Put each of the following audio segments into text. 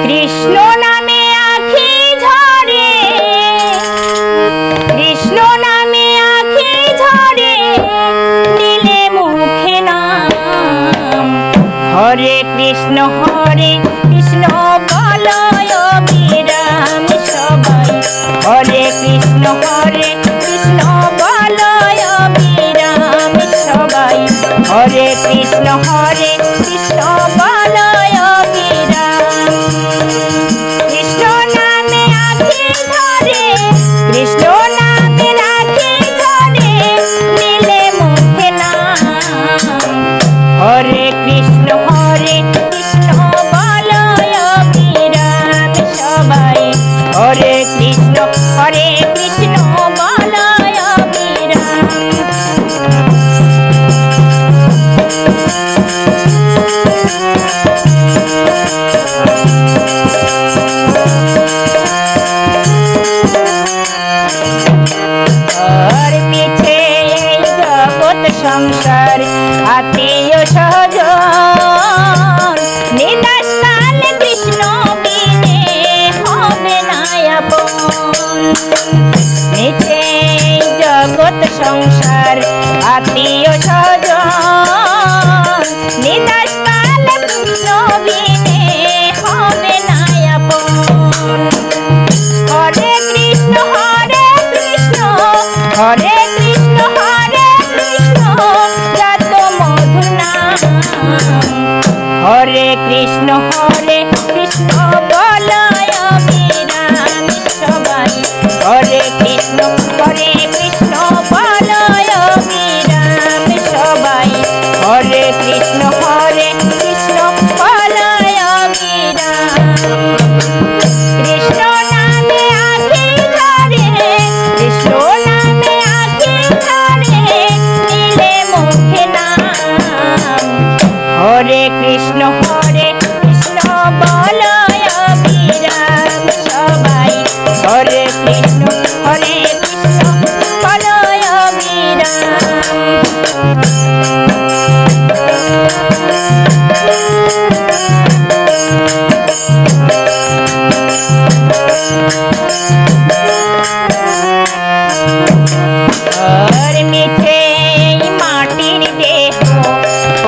কৃষ্ণ নামে আখি ঝরে, কৃষ্ণ নামে আখি ঝরে, দিলে মুখে নাম। হরে কৃষ্ণ বলয় বিরাম সবাই। হরে কৃষ্ণ বলয় বিরাম সবাই। হরে কৃষ্ণ বলয় বিরাম। কৃষ্ণ নামে আখি ঝরে, কৃষ্ণ নামে আখি ঝরে, দিলে মুখে নাম। হরে কৃষ্ণ বলয় বিরাম সবাই। হরে কৃষ্ণ বলয় বিরাম। সংসার আত্মীয় স্বজন, নিদাস কালে কৃষ্ণ বিনে হবে না আপন। নিচে জগৎ সংসার আত্মীয় স্বজন, নিদাস কালে কৃষ্ণ বিনে হবে না আপন। হরে কৃষ্ণ হরে কৃষ্ণ যত মধুর নাম। হরে কৃষ্ণ বলয় বিরাম সবাই। হরে কৃষ্ণ বলয় বিরাম সবাই। হরে কৃষ্ণ বলয় বিরাম। কৃষ্ণ নামে আখি ঝরে, কৃষ্ণ নামে আখি ঝরে, দিলে মুখে নাম। হরে কৃষ্ণ বলয় বিরাম সবাই। হরে কৃষ্ণ বলয় বিরাম। মিছে মাটির দেহ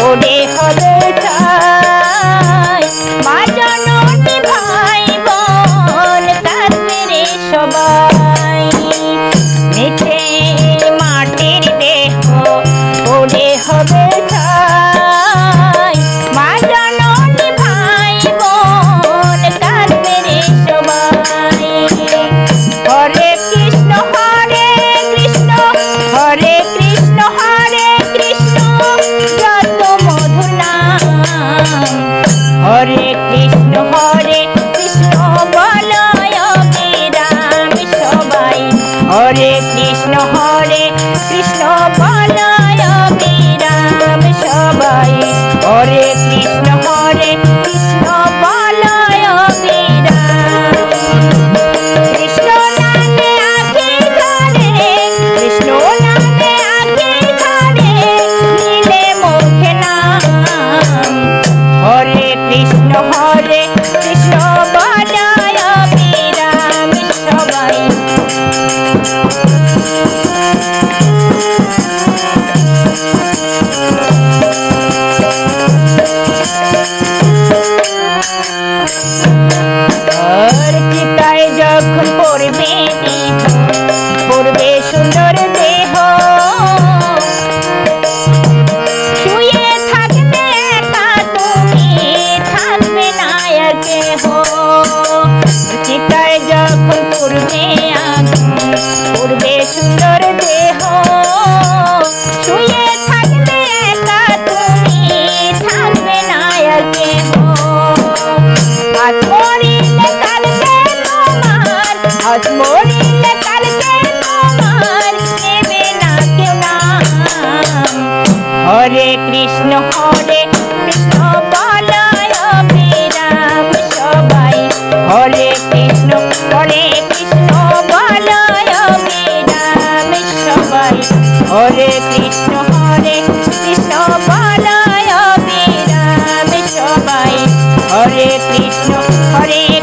ওরে হবে চাই। মা জননী ভাই বোন থাকবে রে সবাই। মিছে মাটির দেহ ওরে হবে চাই। মা জননী ভাই বোন থাকবে রে সবাই। হরে কৃষ্ণ যত মধুর নাম। হরে কৃষ্ণ বলয় বিরাম সবাই। হরে কৃষ্ণ বলয় বিরাম সবাই। হরে কৃষ্ণ বলয় বিরাম। কৃষ্ণ নামে আখি ঝরে, কৃষ্ণ নামে আখি ঝরে, দিলে মুখে নাম। হরে কৃষ্ণ বলয় বিরাম সবাই। চিতায় যখন পড়বে সুন্দর দেহ, শুয়ে থাকবে একা তুমি, থাকবে না আর কেহ। চিতায় যখন পড়বে সুন্দর দেহ, শুয়ে থাকবে একা তুমি, থাকবে না আর কেহ। আজ মরিলে কালকে তোমার, আজ মরিলে কালকে তোমার, নেবে না কেউ নাম। হরে কৃষ্ণ বলয় বিরাম সবাই। হরে কৃষ্ণ বলয় বিরাম সবাই। হরে কৃষ্ণ বলয় বিরাম সবাই। হরে কৃষ্ণ হরে